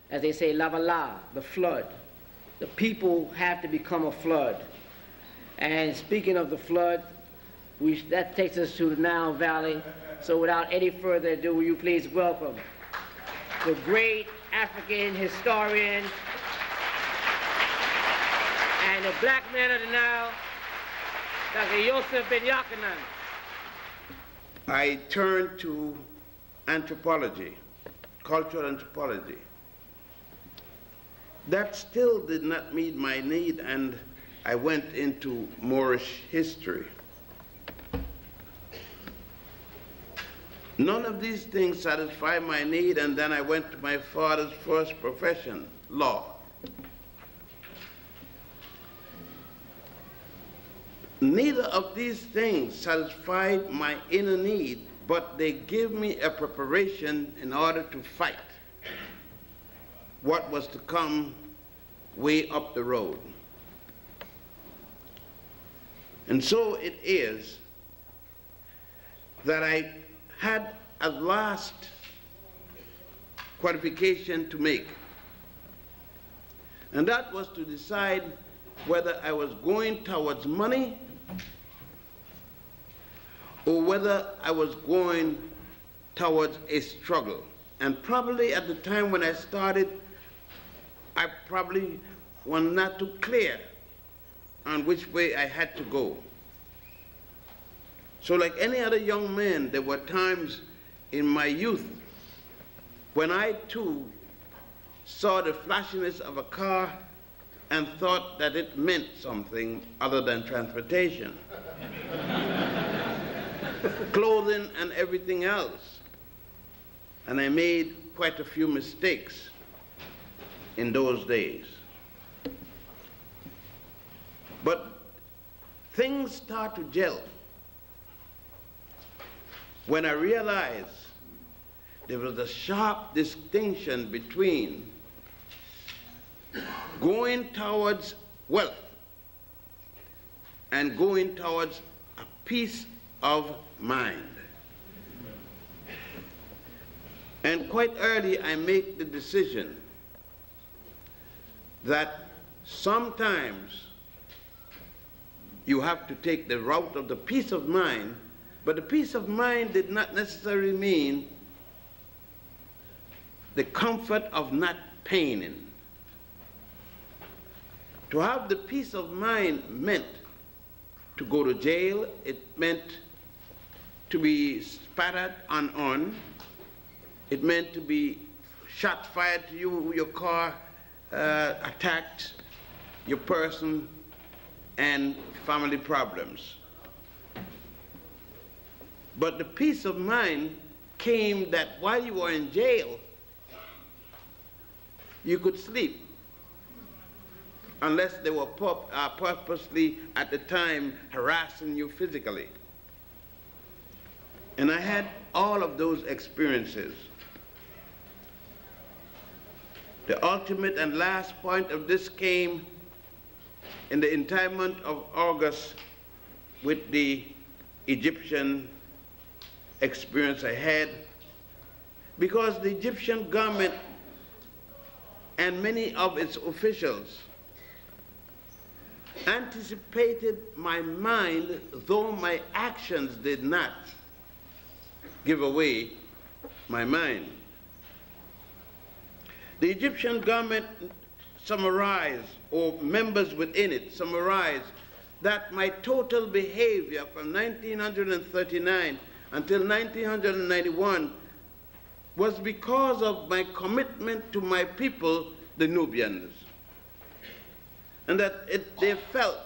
as they say, lavala, the flood. The people have to become a flood. And speaking of the flood, that takes us to the Nile Valley. So without any further ado, will you please welcome the great African historian and the black man of the Nile, Dr. Yusef Ben-Jochannan. I turned to anthropology, cultural anthropology. That still did not meet my need, and I went into Moorish history. None of these things satisfied my need, and then I went to my father's first profession, law. Neither of these things satisfied my inner need, but they gave me a preparation in order to fight what was to come way up the road. And so it is that I had a last qualification to make. And that was to decide whether I was going towards money or whether I was going towards a struggle. And probably at the time when I started, I probably was not too clear on which way I had to go. So like any other young man, there were times in my youth when I too saw the flashiness of a car and thought that it meant something other than transportation, clothing and everything else. And I made quite a few mistakes in those days. But things start to gel when I realized there was a sharp distinction between going towards wealth and going towards a peace of mind. And quite early I make the decision that sometimes you have to take the route of the peace of mind, but the peace of mind did not necessarily mean the comfort of not paining. To have the peace of mind meant to go to jail, it meant to be spat at and on, it meant to be shot fired to you, your car attacked, your person, and family problems. But the peace of mind came that while you were in jail, you could sleep, unless they were purposely at the time harassing you physically. And I had all of those experiences. The ultimate and last point of this came in the entire month of August with the Egyptian experience I had, because the Egyptian government and many of its officials anticipated my mind, though my actions did not give away my mind. The Egyptian government summarized, or members within it summarized, that my total behavior from 1939 until 1991 was because of my commitment to my people, the Nubians. And that they felt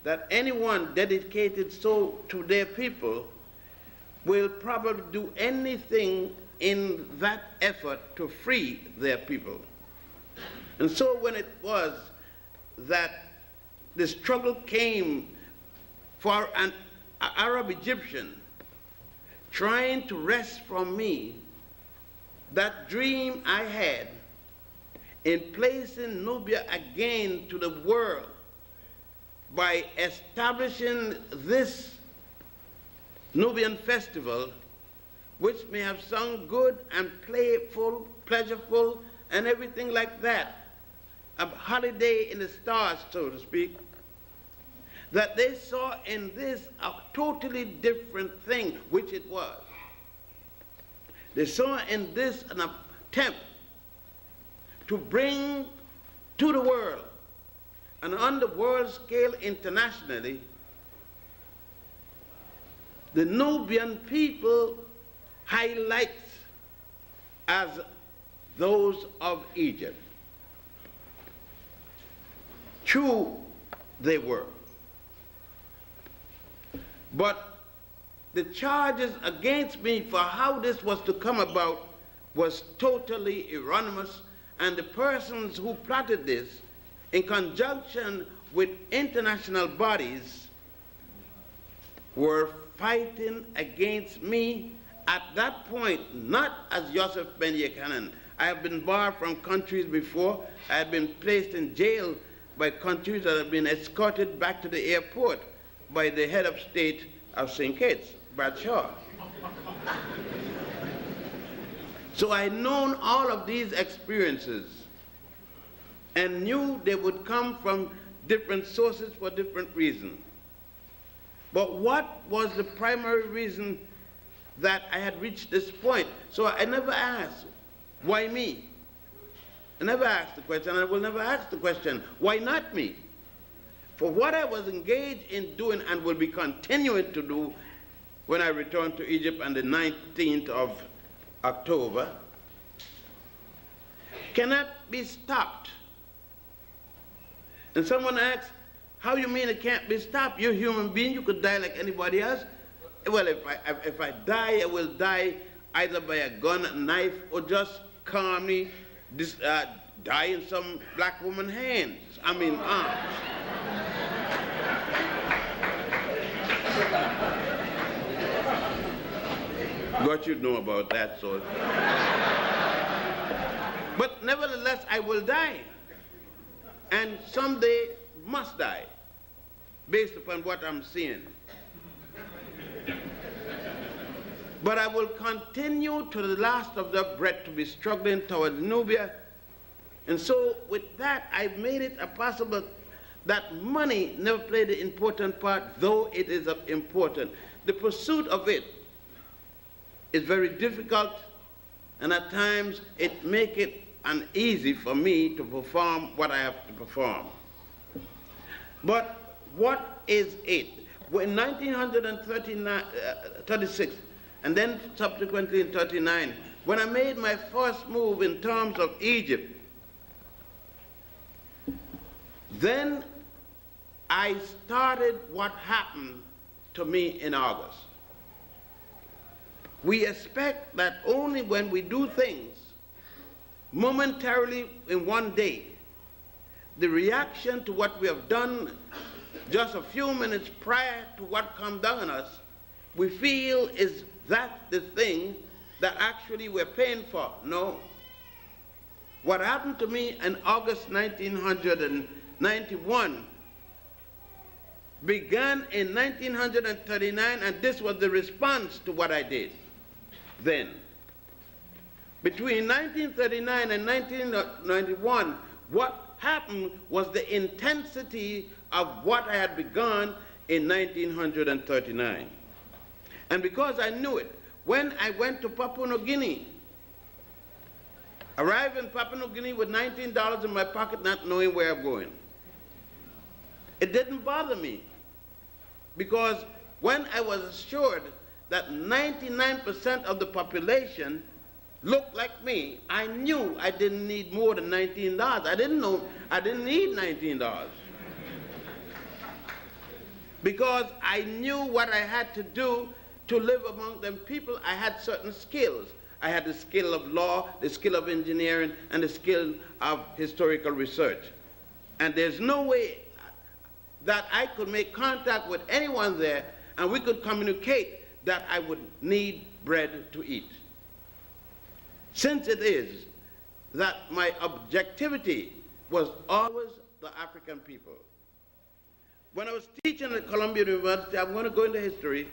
that anyone dedicated so to their people will probably do anything in that effort to free their people. And so when it was that the struggle came for an Arab Egyptian trying to wrest from me that dream I had in placing Nubia again to the world by establishing this Nubian festival, which may have sounded good and playful, pleasurable, and everything like that, a holiday in the stars, so to speak, that they saw in this a totally different thing, which it was. They saw in this an attempt to bring to the world, and on the world scale internationally, the Nubian people highlights as those of Egypt. True, they were. But the charges against me for how this was to come about was totally erroneous, and the persons who plotted this, in conjunction with international bodies, were fighting against me at that point, not as Yusef Ben-Jochannan. I have been barred from countries before. I have been placed in jail by countries that have been escorted back to the airport by the head of state of St. Kitts, Bradshaw. So I had known all of these experiences and knew they would come from different sources for different reasons. But what was the primary reason that I had reached this point? So I never asked, why me? I never asked the question, and I will never ask the question, why not me? For what I was engaged in doing and will be continuing to do when I return to Egypt on the 19th of October cannot be stopped. And someone asks, how you mean it can't be stopped? You're a human being, you could die like anybody else. Well, if I die, I will die either by a gun, a knife, or just calmly die in some black woman's hands. I mean, arms. What you know about that, so. But nevertheless, I will die. And someday must die, based upon what I'm seeing. But I will continue to the last of the breath to be struggling towards Nubia. And so with that, I've made it a possible that money never played an important part, though it is important. The pursuit of it is very difficult, and at times it makes it uneasy for me to perform what I have to perform. But what is it? In 1936, and then subsequently in 39, when I made my first move in terms of Egypt, then I started what happened to me in August. We expect that only when we do things momentarily in one day, the reaction to what we have done just a few minutes prior to what comes down on us, we feel is that the thing that actually we're paying for. No. What happened to me in August 1991 began in 1939, and this was the response to what I did then. Between 1939 and 1991, what happened was the intensity of what I had begun in 1939. And because I knew it, when I went to Papua New Guinea, arrived in Papua New Guinea with $19 in my pocket, not knowing where I'm going, it didn't bother me, because when I was assured that 99% of the population looked like me, I knew I didn't need more than $19. I didn't know I didn't need $19. Because I knew what I had to do to live among them people. I had certain skills. I had the skill of law, the skill of engineering, and the skill of historical research. And there's no way that I could make contact with anyone there and we could communicate that I would need bread to eat. Since it is that my objectivity was always the African people. When I was teaching at Columbia University, I'm going to go into history,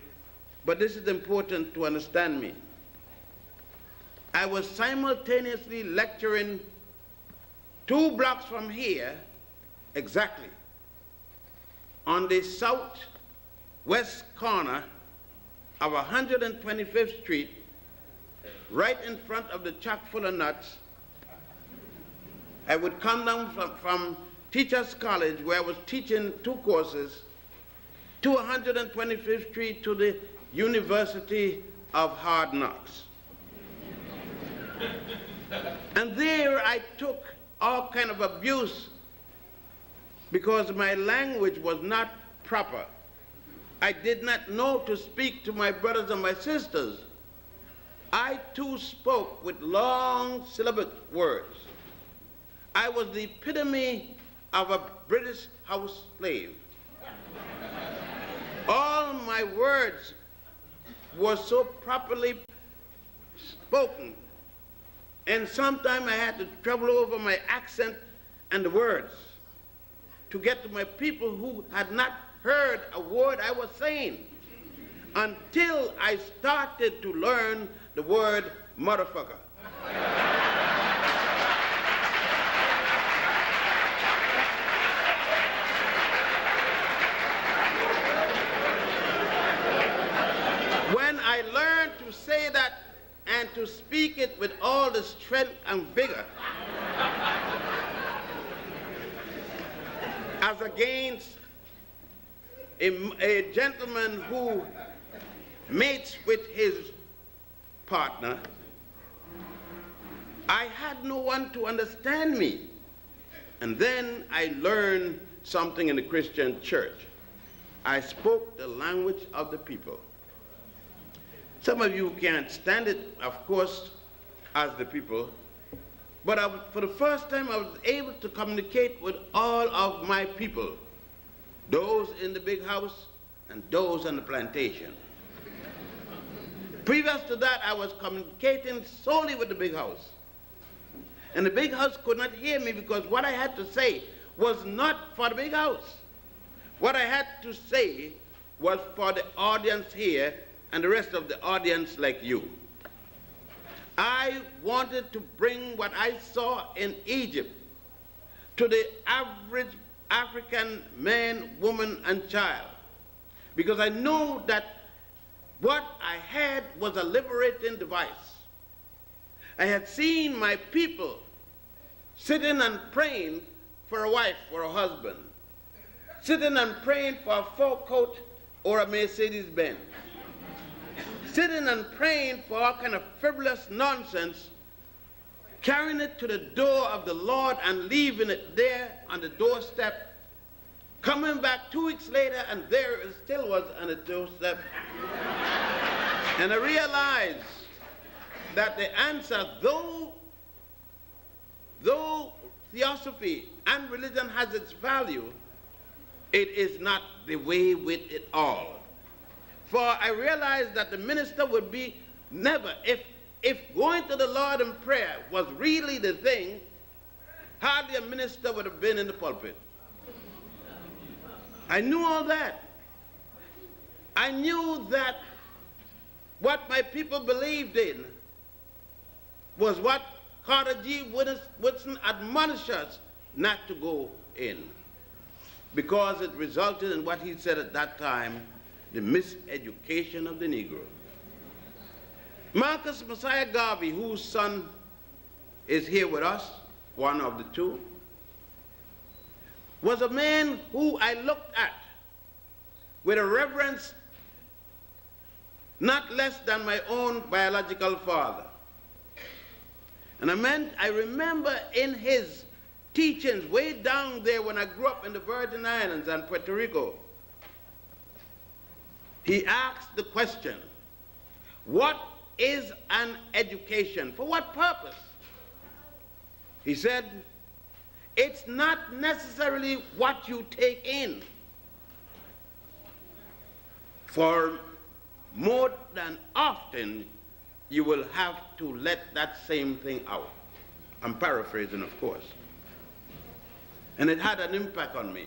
but this is important to understand me. I was simultaneously lecturing 2 blocks from here, exactly, on the southwest corner of 125th Street, right in front of the Chock full of nuts, I would come down from Teachers College, where I was teaching 2 courses, to 125th Street to the University of Hard Knocks. And there I took all kind of abuse because my language was not proper. I did not know to speak to my brothers and my sisters. I too spoke with long syllabic words. I was the epitome of a British house slave. All my words were so properly spoken, and sometimes I had to trouble over my accent and the words to get to my people who had not heard a word I was saying, until I started to learn the word motherfucker. When I learned to say that and to speak it with all the strength and vigor, as against a gentleman who mates with his partner, I had no one to understand me. And then I learned something in the Christian church. I spoke the language of the people. Some of you can't stand it, of course, as the people, but for the first time I was able to communicate with all of my people, those in the big house and those on the plantation. Previous to that, I was communicating solely with the big house. And the big house could not hear me because what I had to say was not for the big house. What I had to say was for the audience here and the rest of the audience like you. I wanted to bring what I saw in Egypt to the average African man, woman, and child, because I know that what I had was a liberating device. I had seen my people sitting and praying for a wife or a husband, sitting and praying for a fur coat or a Mercedes-Benz, sitting and praying for all kind of frivolous nonsense, carrying it to the door of the Lord and leaving it there on the doorstep, coming back 2 weeks later and there it still was on the doorstep. And I realized that the answer, though theosophy and religion has its value, it is not the way with it all. For I realized that the minister would be never, if going to the Lord in prayer was really the thing, hardly a minister would have been in the pulpit. I knew all that. I knew that what my people believed in was what Carter G. Woodson admonished us not to go in, because it resulted in what he said at that time, the miseducation of the Negro. Marcus Messiah Garvey, whose son is here with us, one of the 2, was a man who I looked at with a reverence not less than my own biological father. And I remember in his teachings way down there when I grew up in the Virgin Islands and Puerto Rico, he asked the question, what is an education? For what purpose? He said, it's not necessarily what you take in. For more than often, you will have to let that same thing out. I'm paraphrasing, of course. And it had an impact on me.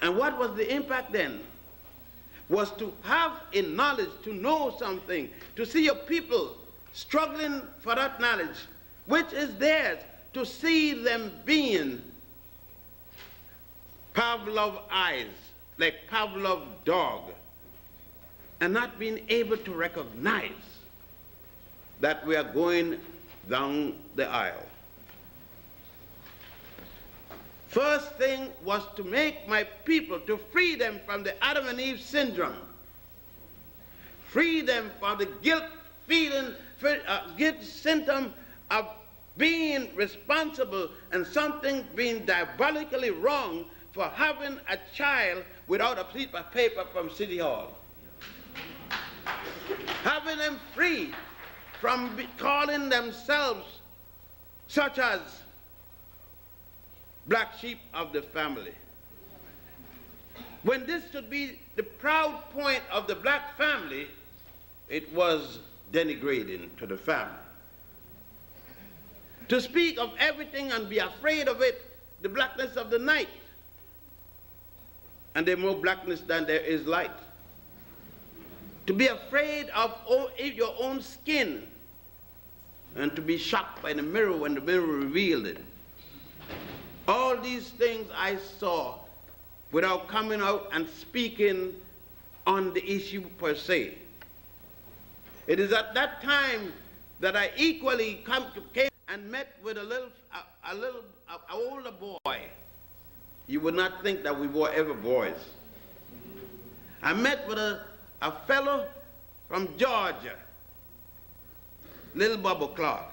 And what was the impact then? Was to have a knowledge, to know something, to see your people struggling for that knowledge, which is theirs, to see them being Pavlov eyes, like Pavlov dog, and not being able to recognize that we are going down the aisle. First thing was to make my people, to free them from the Adam and Eve syndrome, free them from the guilt feeling, guilt symptom of being responsible and something being diabolically wrong for having a child without a piece of paper from City Hall. Having them free from calling themselves such as black sheep of the family, when this should be the proud point of the black family, it was denigrating to the family. To speak of everything and be afraid of it, the blackness of the night, and there's more blackness than there is light. To be afraid of your own skin, and to be shocked by the mirror when the mirror revealed it. All these things I saw without coming out and speaking on the issue per se. It is at that time that I equally came and met with an older boy. You would not think that we were ever boys. I met with a fellow from Georgia, Little Bubba Clark,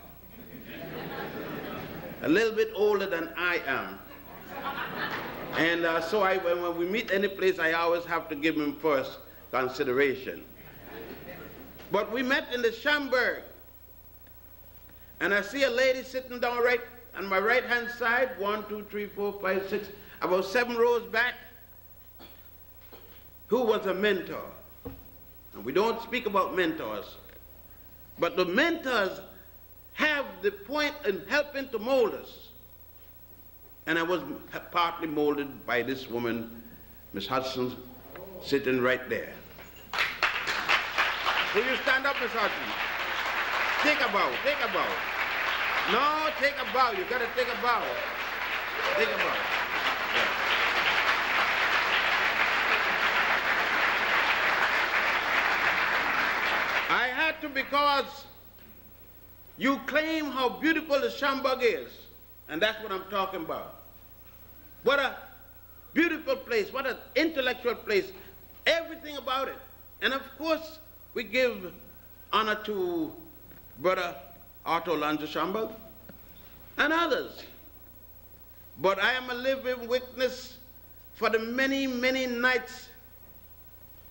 a little bit older than I am. And so when we meet any place, I always have to give him first consideration. But we met in the Schomburg, and I see a lady sitting down right on my right-hand side, 1, 2, 3, 4, 5, 6, about 7 rows back, who was a mentor. And we don't speak about mentors, but the mentors have the point in helping to mold us. And I was partly molded by this woman, Miss Hudson, sitting right there. Will you stand up, Miss Hudson? Take a bow, take a bow. No, take a bow, you gotta take a bow. Take a bow. Yeah. I had to, because you claim how beautiful the Schomburg is, and that's what I'm talking about. What a beautiful place, what an intellectual place, everything about it. And of course, we give honor to Brother Otto Lanza Schomburg and others. But I am a living witness for the many, many nights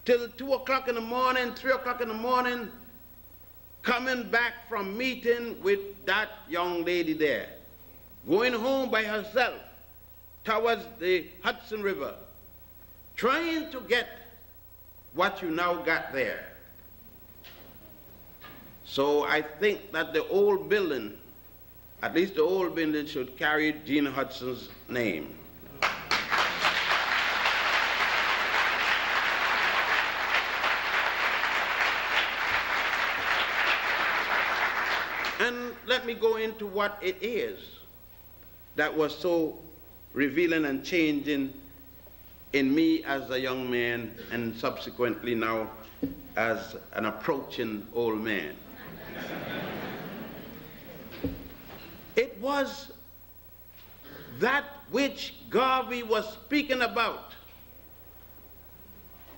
till 2 o'clock in the morning, 3 o'clock in the morning, coming back from meeting with that young lady there, going home by herself towards the Hudson River, trying to get what you now got there. So I think that the old building, at least the old building, should carry Gene Hudson's name. And let me go into what it is that was so revealing and changing in me as a young man and subsequently now as an approaching old man. It was that which Garvey was speaking about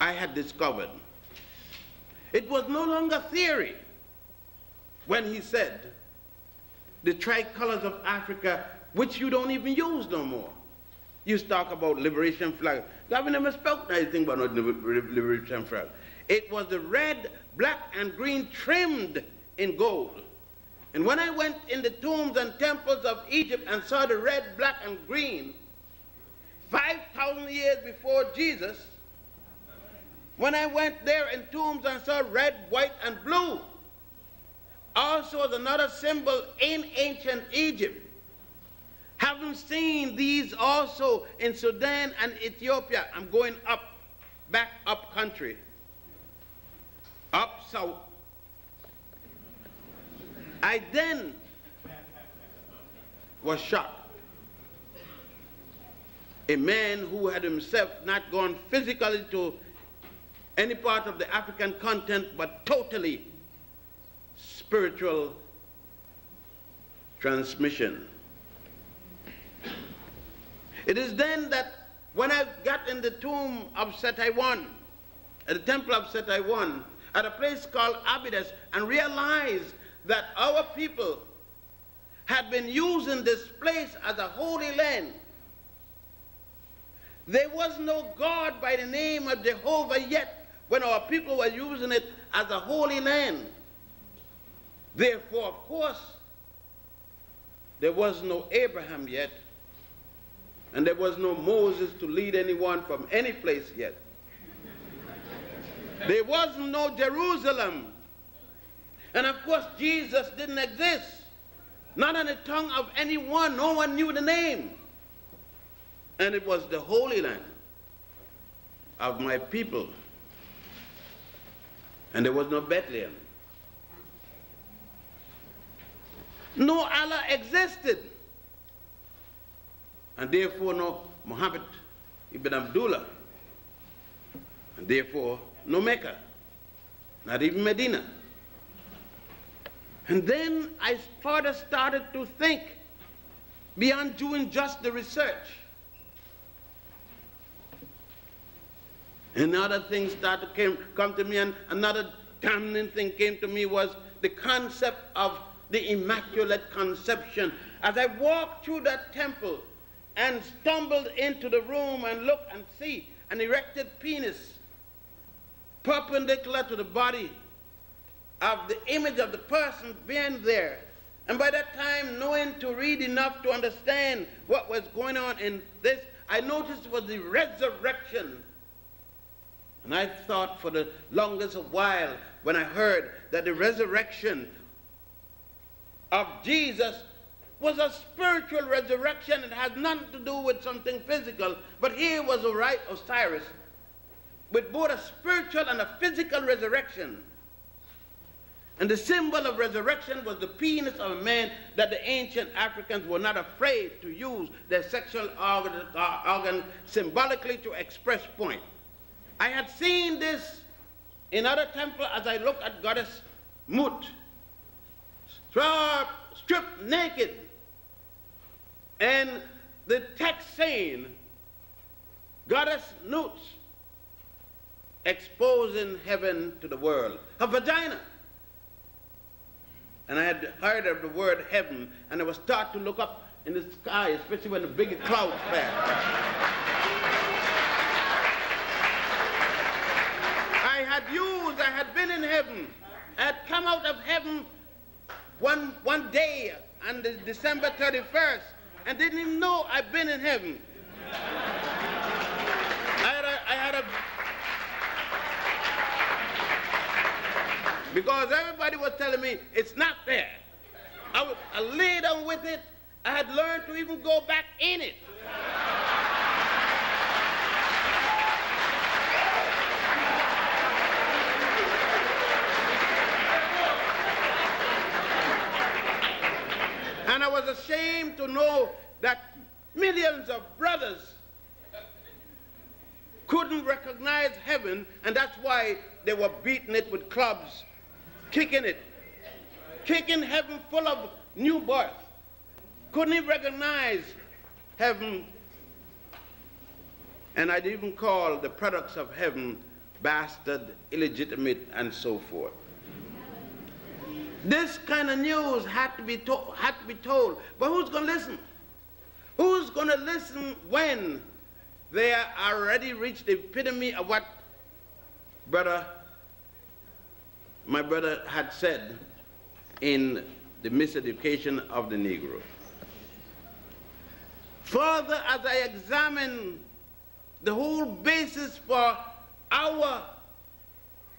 I had discovered. It was no longer theory when he said the tricolors of Africa, which you don't even use no more. You talk about liberation flag. Garvey never spoke anything about no liberation flag. It was the red, black, and green trimmed in gold. And when I went in the tombs and temples of Egypt and saw the red, black, and green, 5,000 years before Jesus, when I went there in tombs and saw red, white, and blue, also as another symbol in ancient Egypt. Having seen these also in Sudan and Ethiopia, I'm going up, back up country, up south. I then was shot. A man who had himself not gone physically to any part of the African continent, but totally spiritual transmission. It is then that when I got in the tomb of Setaiwan, at the temple of Setaiwan, at a place called Abydos, and realized that our people had been using this place as a holy land. There was no God by the name of Jehovah yet when our people were using it as a holy land. Therefore, of course, there was no Abraham yet, and there was no Moses to lead anyone from any place yet. There was no Jerusalem. And of course, Jesus didn't exist. Not on the tongue of anyone. No one knew the name. And it was the Holy Land of my people. And there was no Bethlehem. No Allah existed. And therefore no Muhammad ibn Abdullah. And therefore no Mecca. Not even Medina. And then I further started to think beyond doing just the research. Another thing started to come to me, and another damning thing came to me was the concept of the Immaculate Conception. As I walked through that temple and stumbled into the room and looked and see an erected penis perpendicular to the body of the image of the person being there. And by that time, knowing to read enough to understand what was going on in this, I noticed it was the resurrection. And I thought for the longest while when I heard that the resurrection of Jesus was a spiritual resurrection. It has nothing to do with something physical. But here was a right Osiris with both a spiritual and a physical resurrection. And the symbol of resurrection was the penis of a man that the ancient Africans were not afraid to use their sexual organ symbolically to express point. I had seen this in other temples as I looked at goddess Mut, stripped naked, and the text saying, goddess Nut, exposing heaven to the world, her vagina. And I had heard of the word heaven, and I was taught to look up in the sky, especially when the big clouds pass. I had been in heaven. I had come out of heaven one day on December 31st, and didn't even know I'd been in heaven. Because everybody was telling me, it's not there. I lay down with it. I had learned to even go back in it. And I was ashamed to know that millions of brothers couldn't recognize heaven, and that's why they were beating it with clubs, kicking heaven full of new birth. Couldn't even recognize heaven. And I'd even call the products of heaven bastard, illegitimate, and so forth. This kind of news had to be told. But who's going to listen? Who's going to listen when they are already reached the epitome of what my brother had said in the miseducation of the Negro? Further, as I examine the whole basis for our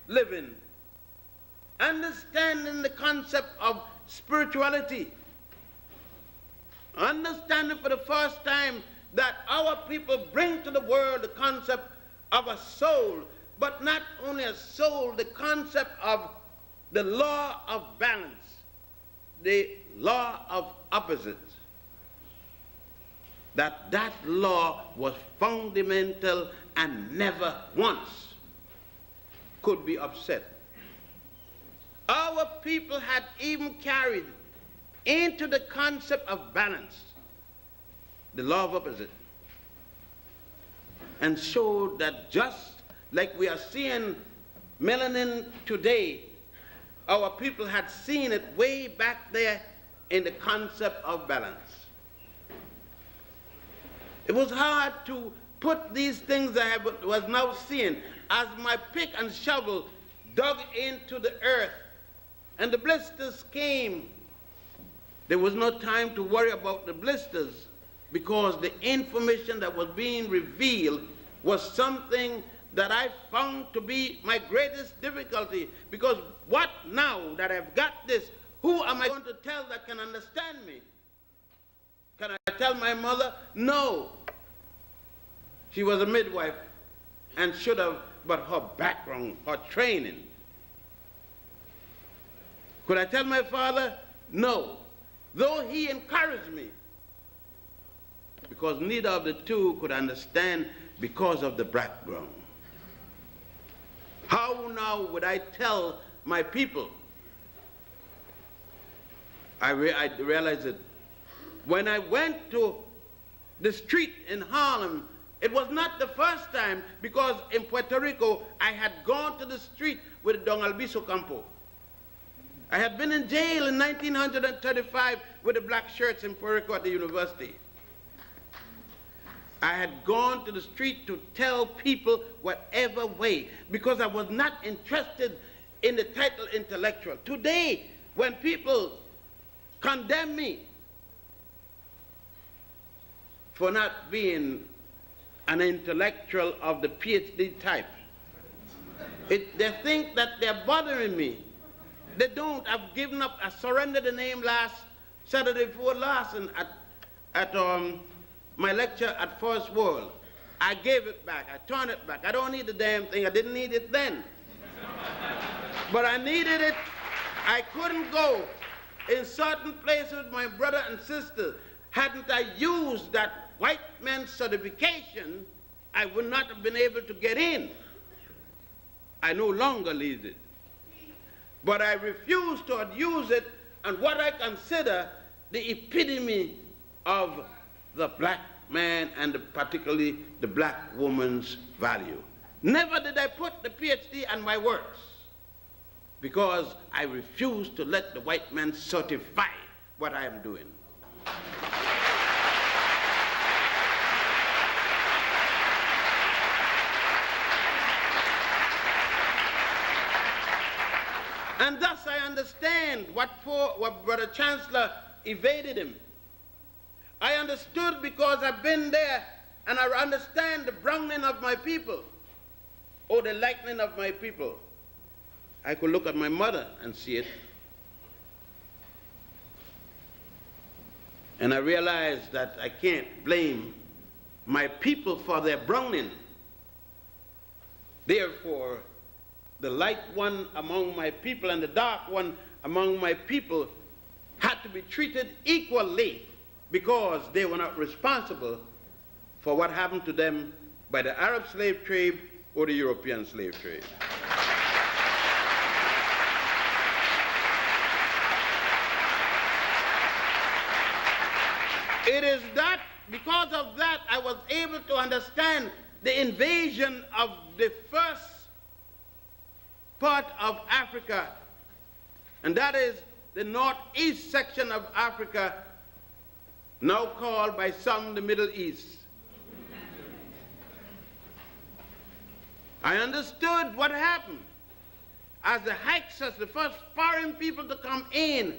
living, understanding the concept of spirituality, understanding for the first time that our people bring to the world the concept of a soul, but not only a soul, the concept of the law of balance, the law of opposites. that that law was fundamental and never once could be upset. Our people had even carried into the concept of balance the law of opposite, and showed that just like we are seeing melanin today, our people had seen it way back there in the concept of balance. It was hard to put these things I was now seeing as my pick and shovel dug into the earth and the blisters came. There was no time to worry about the blisters because the information that was being revealed was something that I found to be my greatest difficulty, because what now that I've got this, who am I going to tell that can understand me? Can I tell my mother? No. She was a midwife and should have, but her background, her training. Could I tell my father? No. Though he encouraged me, because neither of the two could understand because of the background. How now would I tell my people? I realized it. When I went to the street in Harlem, it was not the first time, because in Puerto Rico, I had gone to the street with Don Albizu Campo. I had been in jail in 1935 with the black shirts in Puerto Rico at the university. I had gone to the street to tell people whatever way, because I was not interested in the title intellectual. Today, when people condemn me for not being an intellectual of the PhD type, they think that they're bothering me. They don't. I've given up. I surrendered the name last Saturday before last at my lecture at First World. I gave it back. I turned it back. I don't need the damn thing. I didn't need it then. But I needed it. I couldn't go in certain places with my brother and sister. Hadn't I used that white man's certification, I would not have been able to get in. I no longer need it. But I refuse to use it on what I consider the epitome of the black man and particularly the black woman's value. Never did I put the PhD on my works, because I refuse to let the white man certify what I am doing. And thus I understand what Brother Chancellor evaded him. I understood because I've been there, and I understand the browning of my people, or the lightning of my people. I could look at my mother and see it. And I realized that I can't blame my people for their browning. Therefore, the light one among my people and the dark one among my people had to be treated equally, because they were not responsible for what happened to them by the Arab slave trade or the European slave trade. It is that, because of that, I was able to understand the invasion of the first part of Africa, and that is the northeast section of Africa, now called by some the Middle East. I understood what happened as the Hyksos, the first foreign people to come in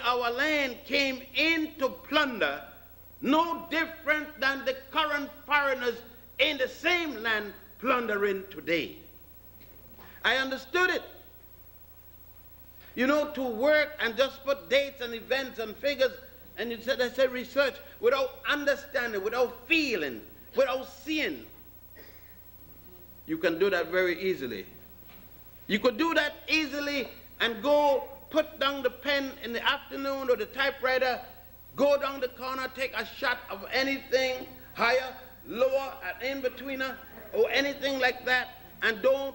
our land, came in to plunder, no different than the current foreigners in the same land plundering today. I understood it. You know, to work and just put dates and events and figures, and you said, I said research, without understanding, without feeling, without seeing. You can do that very easily. You could do that easily and go put down the pen in the afternoon or the typewriter, go down the corner, take a shot of anything higher, lower, and in betweener, or anything like that, and don't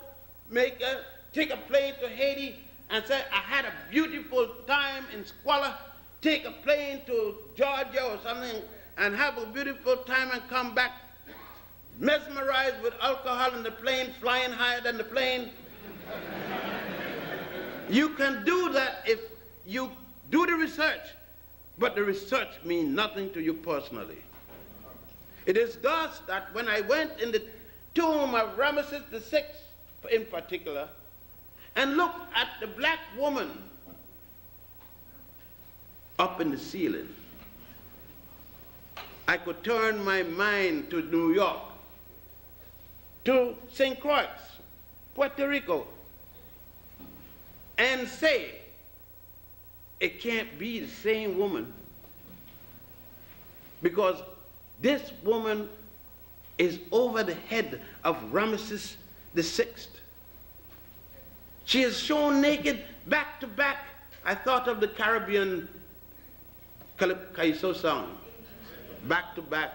take a plane to Haiti and say, I had a beautiful time in squalor, take a plane to Georgia or something and have a beautiful time and come back mesmerized with alcohol in the plane, flying higher than the plane. You can do that if you do the research, but the research means nothing to you personally. It is thus that when I went in the tomb of Ramesses VI in particular, and looked at the black woman up in the ceiling, I could turn my mind to New York, to St. Croix, Puerto Rico, and say, it can't be the same woman, because this woman is over the head of Ramesses VI. She is shown naked back to back. I thought of the Caribbean Calypso song, back to back.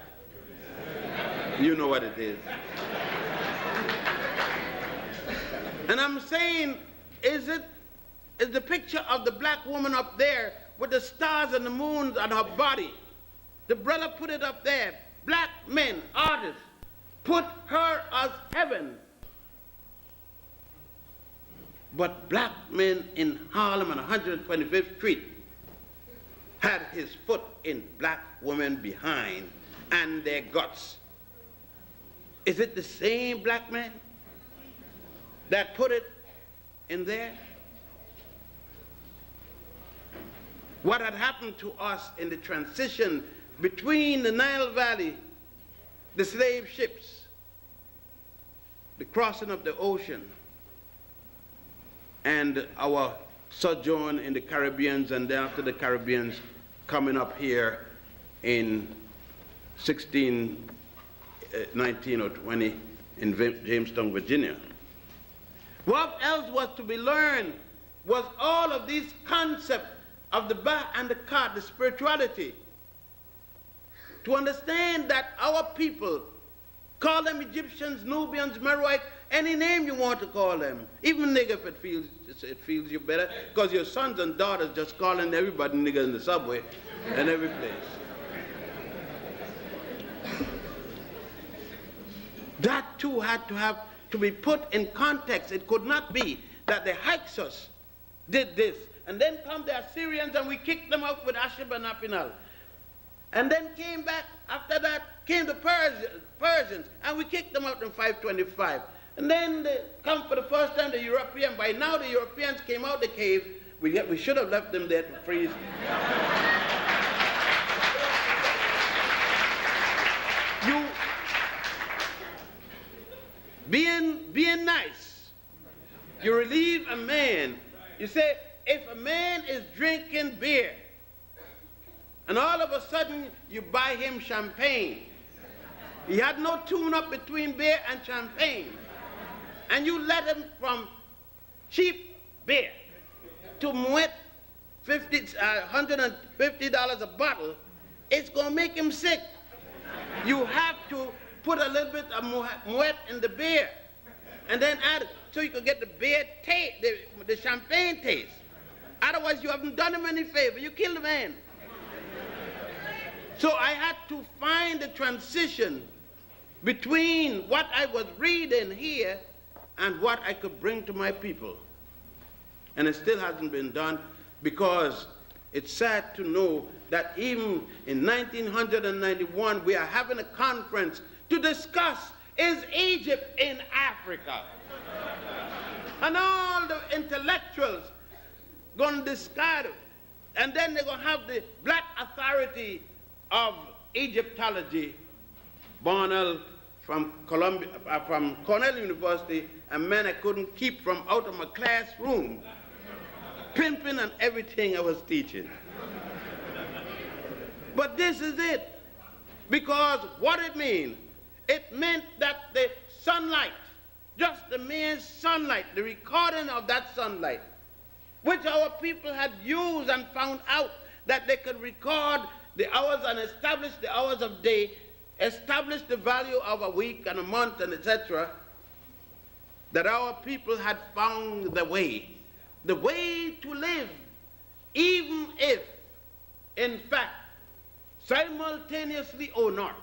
You know what it is. And I'm saying, is the picture of the black woman up there with the stars and the moons on her body? The brother put it up there. Black men, artists, put her as heaven. But black men in Harlem on 125th Street had his foot in black women behind and their guts. Is it the same black man that put it in there? What had happened to us in the transition between the Nile Valley, the slave ships, the crossing of the ocean, and our sojourn in the Caribbeans, and then after the Caribbeans coming up here in 19 or 20 in Jamestown, Virginia. What else was to be learned was all of these concepts of the Ba and the Ka, the spirituality. To understand that our people, call them Egyptians, Nubians, Meroites, any name you want to call them, even nigger if it feels you better, because your sons and daughters just calling everybody nigger in the subway and every place. That too had to be put in context. It could not be that the Hyksos did this, and then come the Assyrians and we kicked them out with Ashurbanipal. And then came back, after that, came the Persians, and we kicked them out in 525. And then they come for the first time, the European. By now, the Europeans came out the cave. We should have left them there to freeze. You, being nice, you relieve a man. You say, if a man is drinking beer, and all of a sudden you buy him champagne. He had no tune-up between beer and champagne. And you let him from cheap beer to Moet, $150 a bottle, it's going to make him sick. You have to put a little bit of Moet in the beer and then add it so you can get the beer taste, the champagne taste. Otherwise, you haven't done him any favor. You kill the man. So I had to find the transition between what I was reading here and what I could bring to my people. And it still hasn't been done, because it's sad to know that even in 1991, we are having a conference to discuss, is Egypt in Africa? And all the intellectuals going to discard it. And then they're going to have the Black Authority of Egyptology, Barnell from Cornell University, a man I couldn't keep from out of my classroom, pimping and everything I was teaching. But this is it, because what it means, it meant that the sunlight, just the mere sunlight, the recording of that sunlight, which our people had used and found out that they could record the hours and establish the hours of day, establish the value of a week and a month and etc., that our people had found the way to live, even if, in fact, simultaneously or not,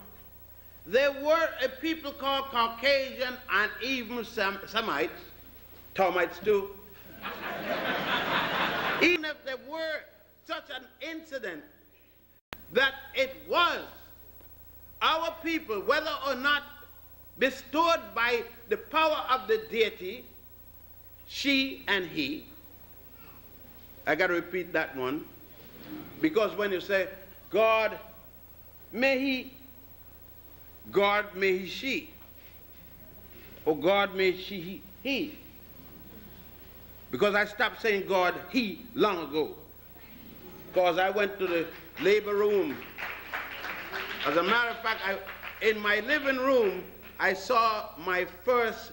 there were a people called Caucasian and even Semites, Tomites too. Even if there were such an incident, that it was our people, whether or not bestowed by the power of the deity, she and he. I got to repeat that one, because when you say, God may he, she, or God may she, he. Because I stopped saying God, he, long ago. Because I went to the labor room. As a matter of fact, in my living room, I saw my first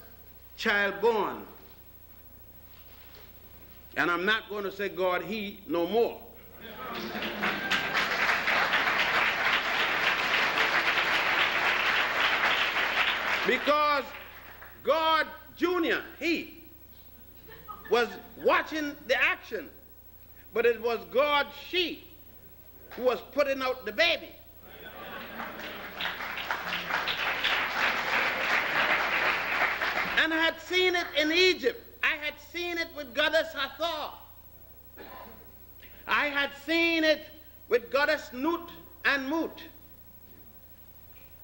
child born. And I'm not going to say God, he, no more. Because God Jr., he, was watching the action, but it was God, she, who was putting out the baby. And I had seen it in Egypt. I had seen it with Goddess Hathor. I had seen it with Goddess Nut and Mut.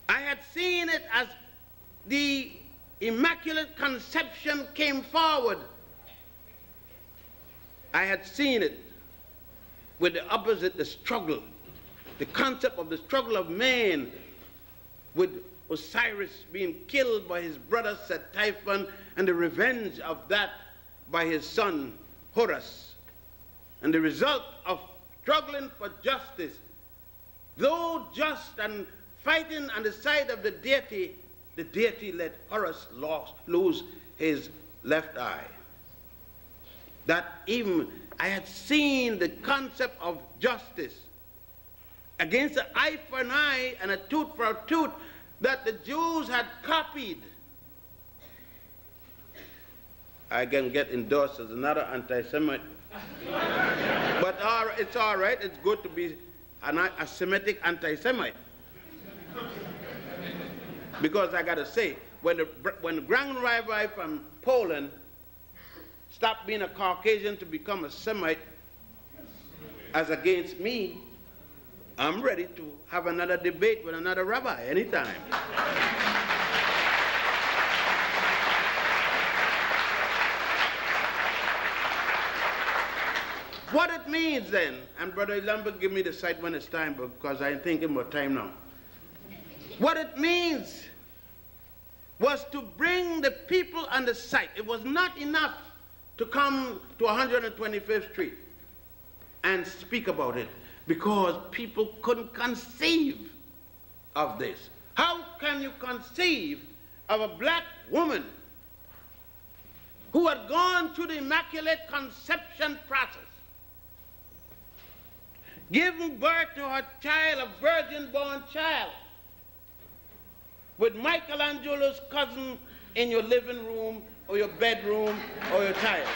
I had seen it as the Immaculate Conception came forward. I had seen it with the opposite, the struggle, the concept of the struggle of man, with Osiris being killed by his brother Set-Typhon, and the revenge of that by his son Horus. And the result of struggling for justice, though just and fighting on the side of the deity let Horus lose his left eye. That even I had seen the concept of justice against an eye for an eye and a tooth for a tooth that the Jews had copied. I can get endorsed as another anti-Semite. But it's all right. It's good to be a Semitic anti-Semite. Because I got to say, when the Grand Rabbi from Poland stopped being a Caucasian to become a Semite, as against me, I'm ready to have another debate with another rabbi anytime. What it means then, and Brother Elombe, give me the site when it's time, because I'm thinking about time now. What it means was to bring the people on the site. It was not enough to come to 125th Street and speak about it, because people couldn't conceive of this. How can you conceive of a black woman who had gone through the Immaculate Conception process, giving birth to her child, a virgin-born child, with Michelangelo's cousin in your living room or your bedroom or your child?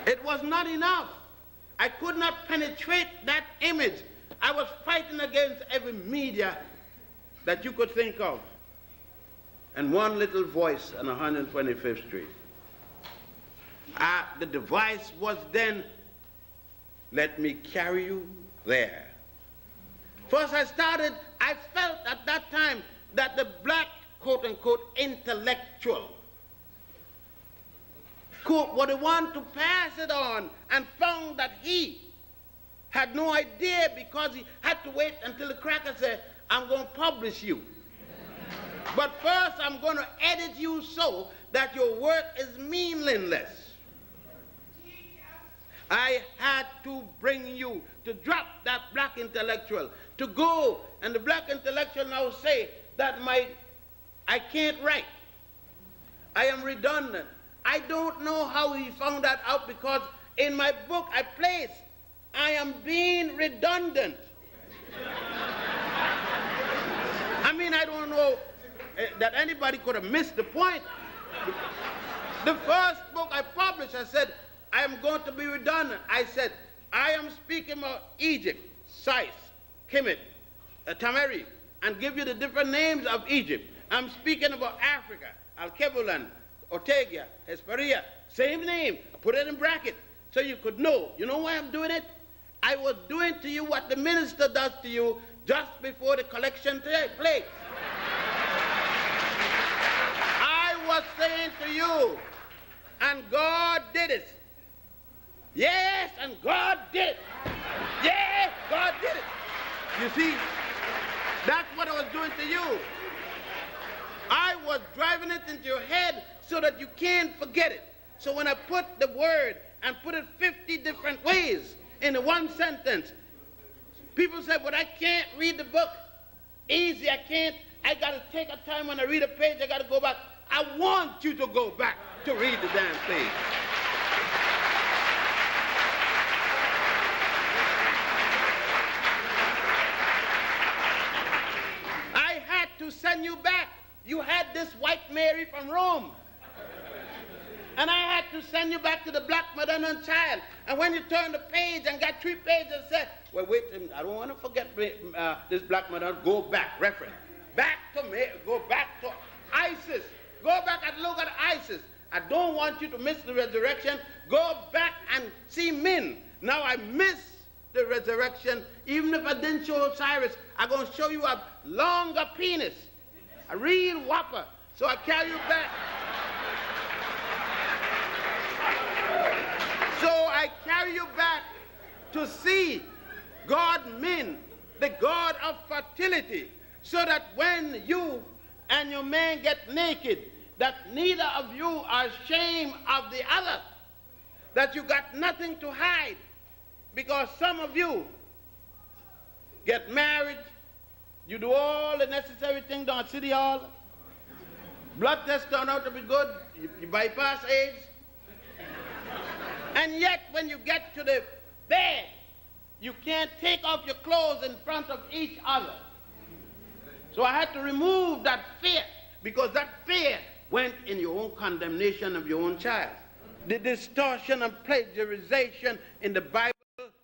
It was not enough. I could not penetrate that image. I was fighting against every media that you could think of. And one little voice on 125th Street. The device was then, let me carry you there. First I felt at that time that the black, quote unquote, intellectual would want to pass it on, and found that he had no idea, because he had to wait until the cracker said, I'm going to publish you. But first I'm going to edit you so that your work is meaningless. I had to bring you to drop that black intellectual, to go, and the black intellectual now say that I can't write. I am redundant. I don't know how he found that out, because in my book I place, I am being redundant. I mean, I don't know that anybody could have missed the point. The first book I published, I said, I am going to be redundant. I said, I am speaking about Egypt, Sais, Kemet, Tamari, and give you the different names of Egypt. I'm speaking about Africa, Al-Kebulan, Ortega, Hesperia, same name. I put it in bracket so you could know. You know why I'm doing it? I was doing to you what the minister does to you just before the collection takes place. I was saying to you, and God did it. Yes, and God did it. Yes, God did it. You see, that's what I was doing to you. I was driving it into your head so that you can't forget it. So when I put the word and put it 50 different ways in one sentence, people say, but I can't read the book. Easy, I can't. I got to take a time when I read a page, I got to go back. I want you to go back to read the damn page. I had to send you back. You had this white Mary from Rome. And I had to send you back to the black Madonna child. And when you turn the page and got 3 pages and said, well, wait, I don't want to forget this black Madonna, go back, reference. Back to me, go back to Isis. Go back and look at Isis. I don't want you to miss the resurrection. Go back and see Min. Now I miss the resurrection. Even if I didn't show Osiris, I'm going to show you a longer penis, a real whopper. So I carry you back. So I carry you back to see God Min, the God of fertility, so that when you and your man get naked, that neither of you are ashamed of the other, that you got nothing to hide, because some of you get married, you do all the necessary things down at City Hall, blood tests turn out to be good, you bypass AIDS, and yet when you get to the bed, you can't take off your clothes in front of each other. So I had to remove that fear, because that fear went in your own condemnation of your own child. The distortion and plagiarization in the Bible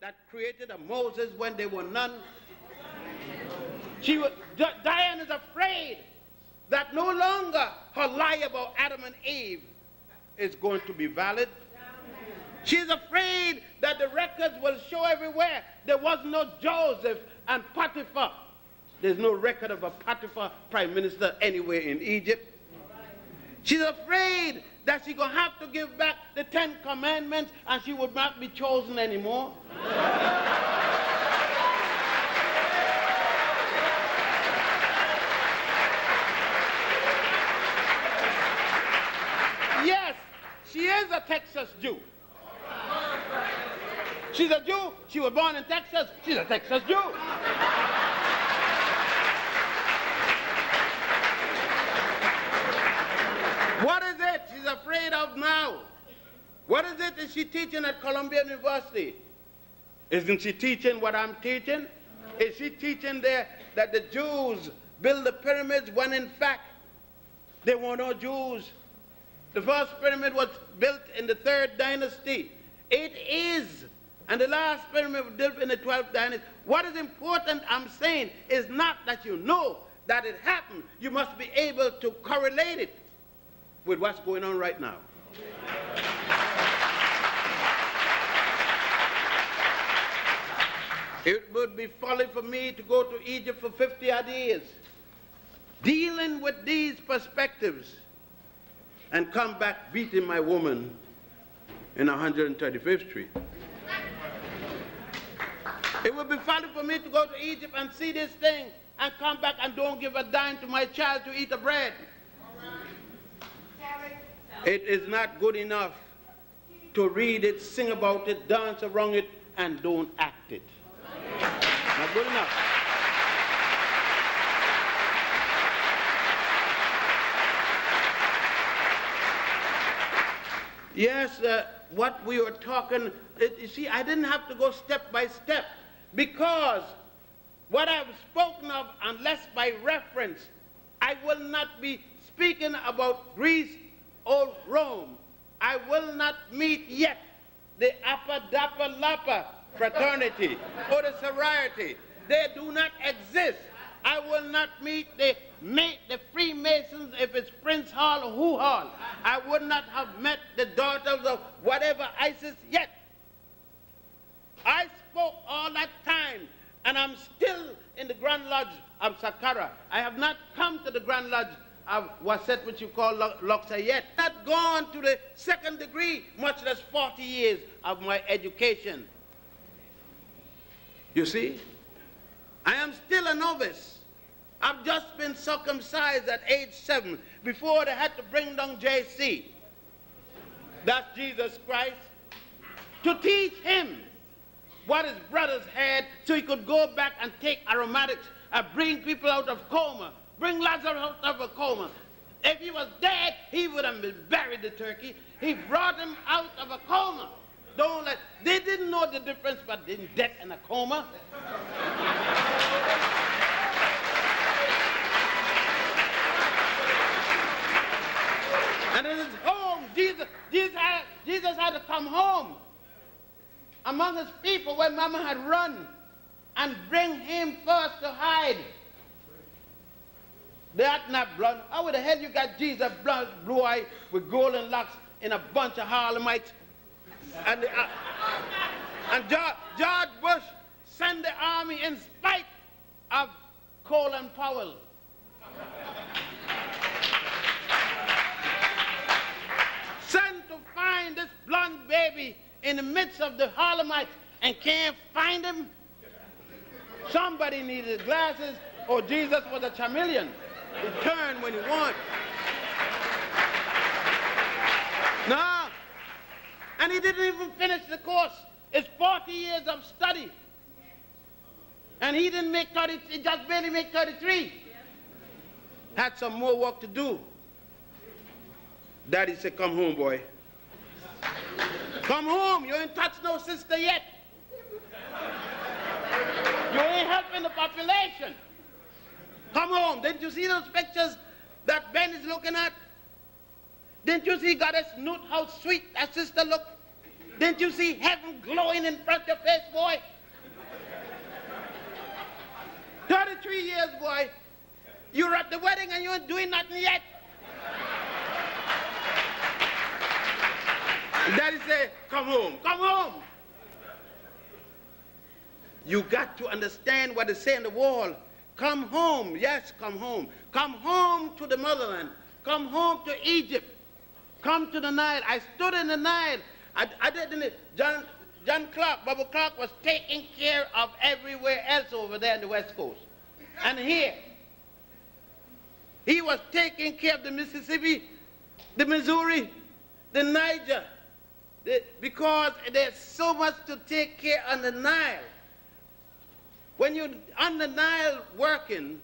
that created a Moses when there were none. Diane is afraid that no longer her lie about Adam and Eve is going to be valid. She's afraid that the records will show everywhere there was no Joseph and Potiphar. There's no record of a Potiphar prime minister anywhere in Egypt. She's afraid that she's going to have to give back the 10 Commandments and she would not be chosen anymore. Yes, she is a Texas Jew. She's a Jew. She was born in Texas. She's a Texas Jew. What is it she's afraid of now? What is it that she's teaching at Columbia University? Isn't she teaching what I'm teaching? Is she teaching there that the Jews built the pyramids when in fact there were no Jews? The first pyramid was built in the 3rd dynasty. It is. And the last pyramid was built in the 12th dynasty. What is important, I'm saying, is not that you know that it happened. You must be able to correlate it with what's going on right now. It would be folly for me to go to Egypt for 50 odd years, dealing with these perspectives, and come back beating my woman in 135th Street. It would be folly for me to go to Egypt and see this thing and come back and don't give a dime to my child to eat a bread. It is not good enough to read it, sing about it, dance around it, and don't act it. Not good enough. Yes, what we were talking, you see, I didn't have to go step by step, because what I've spoken of, unless by reference, I will not be speaking about Greece or Rome. I will not meet yet the Appa Dappa Lappa fraternity or the sorority. They do not exist. I will not meet the Freemasons if it's Prince Hall or Who Hall. I would not have met the daughters of whatever ISIS yet. I spoke all that time, and I'm still in the Grand Lodge of Saqqara. I have not come to the Grand Lodge of Waset, which you call Luxor yet. Not gone to the second degree, much less 40 years of my education. You see? I am still a novice. I've just been circumcised at age 7 before they had to bring down JC. That's Jesus Christ. To teach him what his brothers had so he could go back and take aromatics and bring people out of coma, bring Lazarus out of a coma. If he was dead, he would have been buried, the turkey. He brought him out of a coma. They didn't know the difference between death and a coma. And in his home, Jesus had to come home among his people where Mama had run and bring him first to hide. That's not blood. How the hell you got Jesus blue eye with golden locks in a bunch of Harlemites? And George Bush sent the army in spite of Colin Powell. Sent to find this blonde baby in the midst of the Harlemites and can't find him. Somebody needed glasses, or Jesus was a chameleon. He turned when he wanted. No. And he didn't even finish the course. It's 40 years of study. And he didn't make 30, he just barely made 33. Had some more work to do. Daddy said, come home, boy. Come home. You ain't touched no sister yet. You ain't helping the population. Come home. Didn't you see those pictures that Ben is looking at? Didn't you see Goddess Nut, how sweet that sister looked? Didn't you see heaven glowing in front of your face, boy? 33 years, boy. You're at the wedding and you ain't doing nothing yet. And Daddy said, come home, come home. You got to understand what they say on the wall. Come home, yes, come home. Come home to the motherland. Come home to Egypt. Come to the Nile. I stood in the Nile. I didn't. John Clark, Bubba Clark was taking care of everywhere else over there in the West Coast. And here, he was taking care of the Mississippi, the Missouri, the Niger, because there's so much to take care on the Nile. When you're on the Nile working,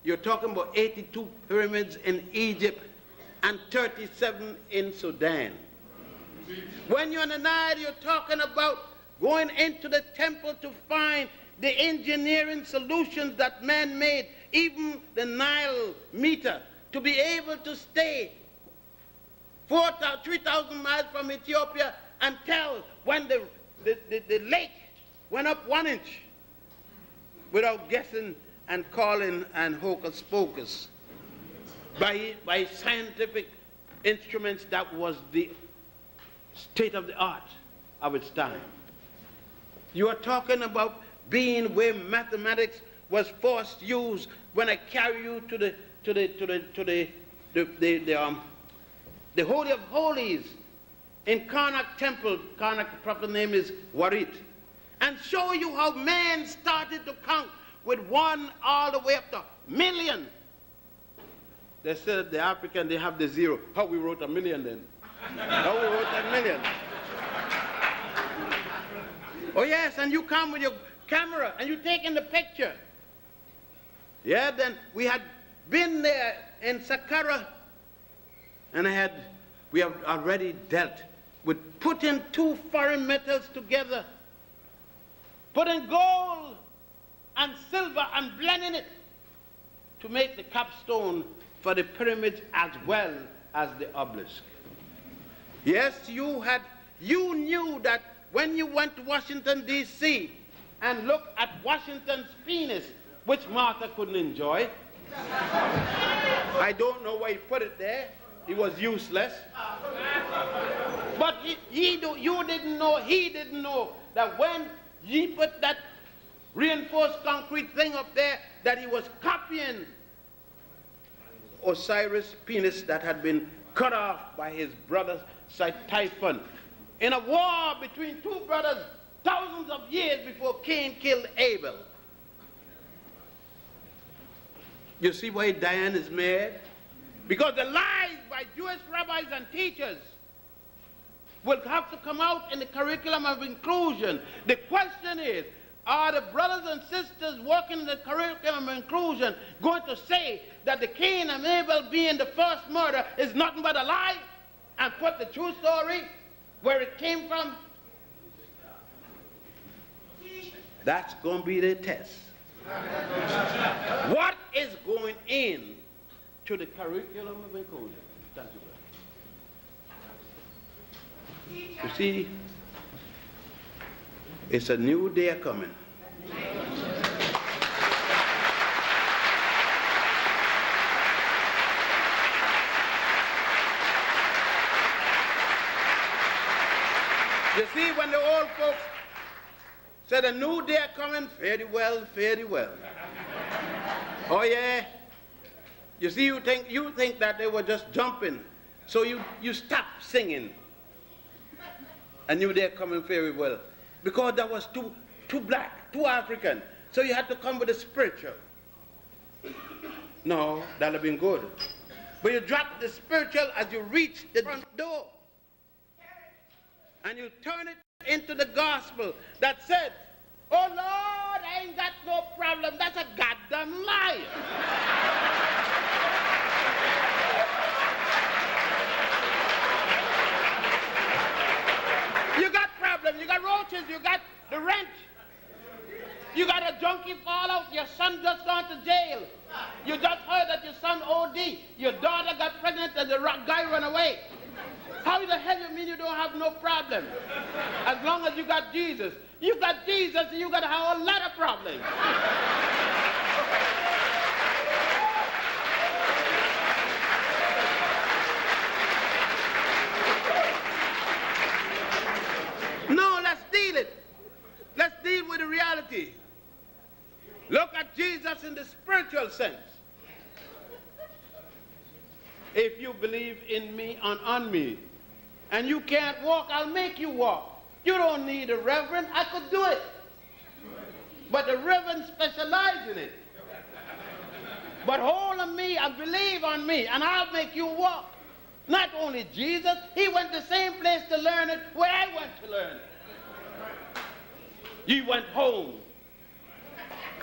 you're talking about 82 pyramids in Egypt and 37 in Sudan. When you're on the Nile, you're talking about going into the temple to find the engineering solutions that man made, even the Nile meter, to be able to stay 3,000 miles from Ethiopia and tell when the lake went up 1 inch without guessing and calling and hocus pocus. By scientific instruments that was the state of the art of its time. You are talking about being where mathematics was first used. When I carry you to the Holy of Holies in Karnak Temple, Karnak, the proper name is Warit, and show you how man started to count with 1 all the way up to million. They said the African, they have the 0. How we wrote 1,000,000 then? How we wrote 1,000,000? Oh yes, and you come with your camera and you taking the picture. Yeah, then we had been there in Saqqara, and I had we have already dealt with putting two foreign metals together, putting gold and silver and blending it to make the capstone for the pyramids as well as the obelisk. Yes, you knew that when you went to Washington, D.C. and looked at Washington's penis, which Martha couldn't enjoy. I don't know why he put it there. It was useless. But he didn't know that when he put that reinforced concrete thing up there, that he was copying Osiris' penis that had been cut off by his brother Typhon in a war between two brothers thousands of years before Cain killed Abel. You see why Diane is mad? Because the lies by Jewish rabbis and teachers will have to come out in the curriculum of inclusion. The question is, are the brothers and sisters working in the curriculum of inclusion going to say that the Cain and Abel being the first murder is nothing but a lie and put the true story where it came from? That's going to be the test. What is going in to the curriculum of inclusion? Thank you. You see, it's a new day coming. You see, when the old folks said a new day coming, fairly well, fairly well. Oh yeah? You see, you think that they were just jumping, so you stop singing. A new day coming very well. Because that was too black, too African. So you had to come with the spiritual. No, that'd have been good. But you drop the spiritual as you reach the front door. And you turn it into the gospel that said, oh Lord, I ain't got no problem. That's a goddamn lie. You got problems, you got roaches, you got the rent. You got a junkie fall out, your son just gone to jail. You just heard that your son OD, your daughter got pregnant and the guy ran away. How the hell you mean you don't have no problem? As long as you got Jesus. You got Jesus and you got a whole lot of problems. No, let's deal it. Let's deal with the reality. Look at Jesus in the spiritual sense. If you believe in me and on me, and you can't walk, I'll make you walk. You don't need a reverend. I could do it. But the reverend specializes in it. But hold on me and believe on me, and I'll make you walk. Not only Jesus, he went the same place to learn it where I went to learn it. He went home.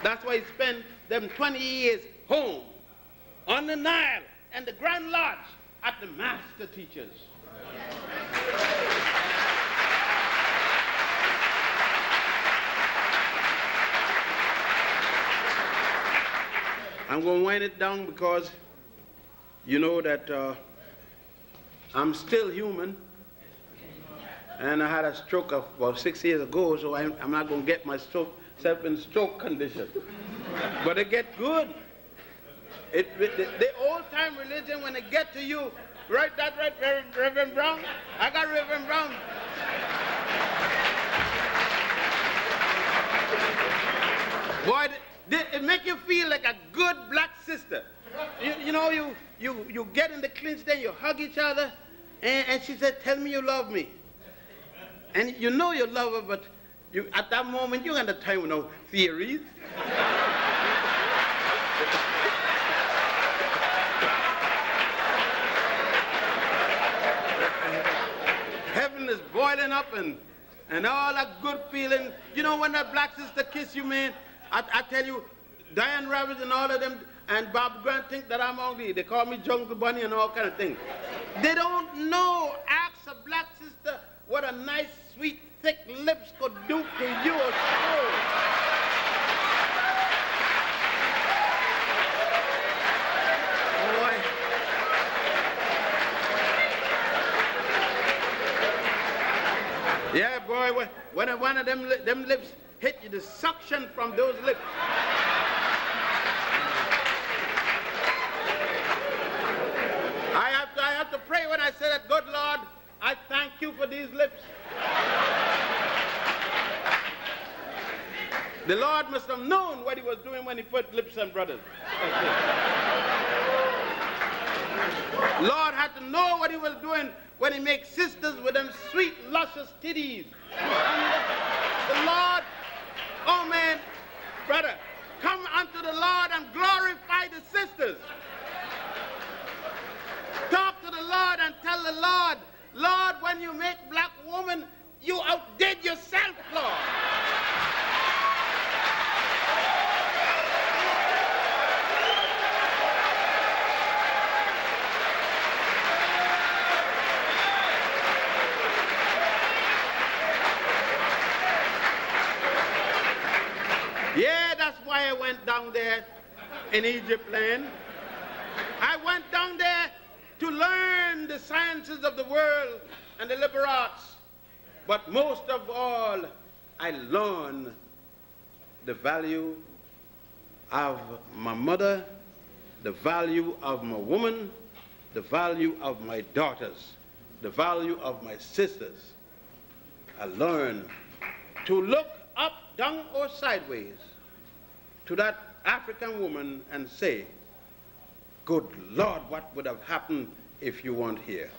That's why he spent them 20 years home, on the Nile and the Grand Lodge at the master teachers. I'm going to wind it down because you know that I'm still human, and I had a stroke about 6 years ago, so I'm not going to get myself in stroke condition. But it get good. The old-time religion, when it get to you, right, Reverend Brown? I got Reverend Brown. Boy, it make you feel like a good black sister. You know, you get in the clinch, then you hug each other, and she said, tell me you love me. And you know you love her, but at that moment, you ain't got time with no theories. Heaven is boiling up and all that good feeling. You know when that black sister kiss you, man, I tell you, Diane Rabbit and all of them, and Bob Grant think that I'm ugly. They call me Jungle Bunny and all kind of things. They don't know. Ask a black sister what a nice, sweet, thick lips could do to your soul. Boy. Yeah, boy, when one of them lips hit you, the suction from those lips. I have to pray when I say that, good Lord, I thank you for these lips. The Lord must have known what he was doing when he put lips on brothers. Lord had to know what he was doing when he makes sisters with them sweet, luscious titties. The Lord, oh man, brother, come unto the Lord and glorify the sisters. Talk to the Lord and tell the Lord, Lord, when you make black woman, you outdid yourself, Lord. Yeah, that's why I went down there in Egypt land. I went down there to learn the sciences of the world and the liberal arts. But most of all, I learned the value of my mother, the value of my woman, the value of my daughters, the value of my sisters. I learned to look up, down, or sideways to that African woman and say, good Lord, what would have happened if you weren't here?